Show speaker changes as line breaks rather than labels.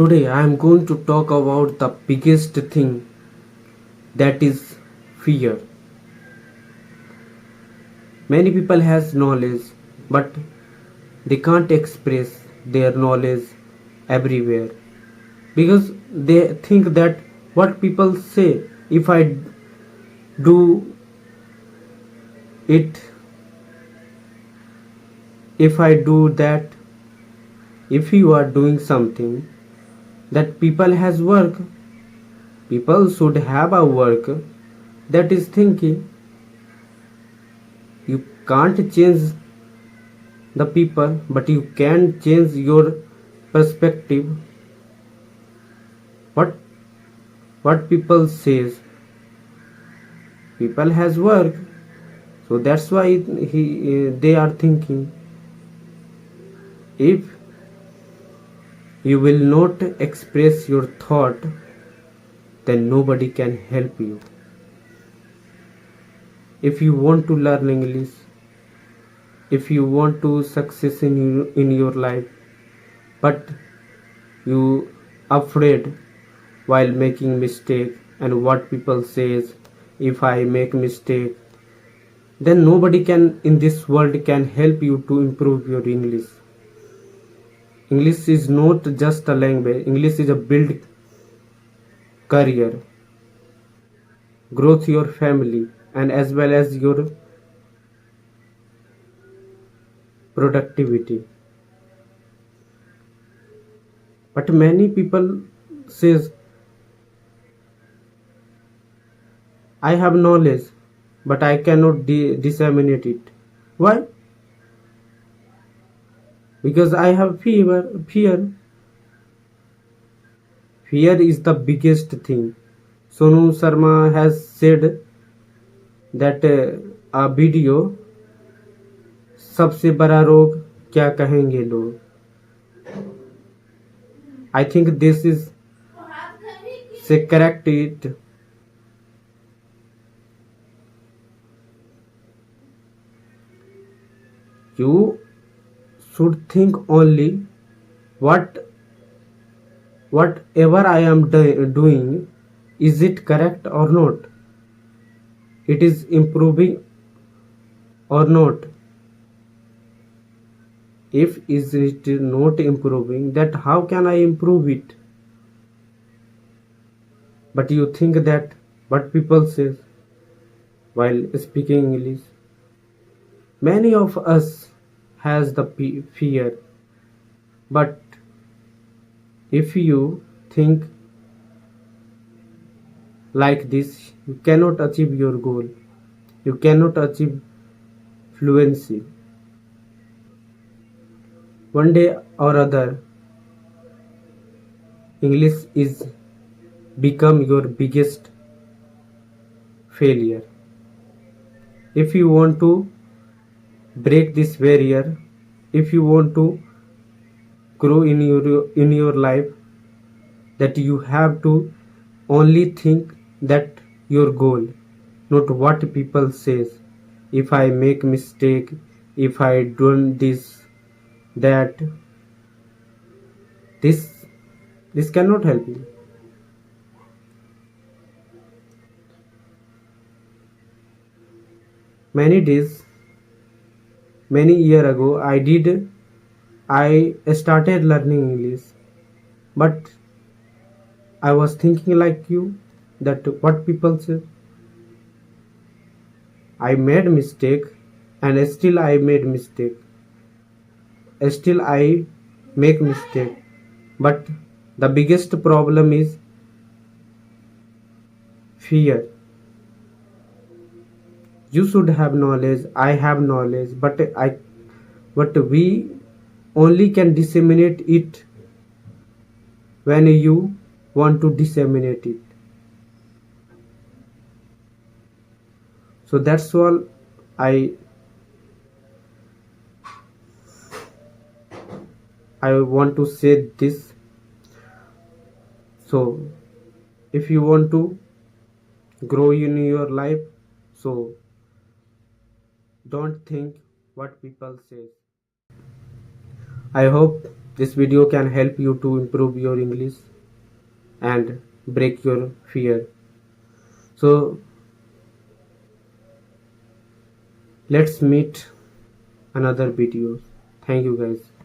Today I am going to talk about the biggest thing, that is fear. Many people has knowledge but they can't express their knowledge everywhere because they think that what people say, if I do it, if I do that, if you are doing something that people has work, people should have a work, that is thinking. You can't change the people but you can change your perspective. What what people says, people has work, so that's why they are thinking. If you will not express your thought, then nobody can help you. If you want to learn English, if you want to success in your life, but you afraid while making mistake and what people says, if I make mistake, then nobody can in this world can help you to improve your English. English is not just a language. English is a build career, growth your family, and as well as your productivity. But many people says, I have knowledge but I cannot disseminate it. Why? Because I have fear is the biggest thing. Sonu Sharma has said that a video, सबसे बड़ा रोग क्या कहेंगे लोग. I think this is say correct it. You should think only whatever I am doing, is it correct or not? It is improving or not? If is it not improving, that how can I improve it? But you think that what people say while speaking English. Many of us has the fear, but if you think like this, you cannot achieve your goal. You cannot achieve fluency. One day or other, English is become your biggest failure. If you want to break this barrier, if you want to grow in your life, that you have to only think that your goal, not what people says. If I make mistake, if I do this, that, this cannot help you. Many year ago, I started learning English, but I was thinking like you, that what people say. I made mistake, and still I made mistake. Still I make mistake. But the biggest problem is fear. You should have knowledge, I have knowledge, but we only can disseminate it when you want to disseminate it. So that's all I want to say this. So if you want to grow in your life, so don't think what people say. I hope This video can help you to improve your English and break your fear. So let's meet another video. Thank you guys.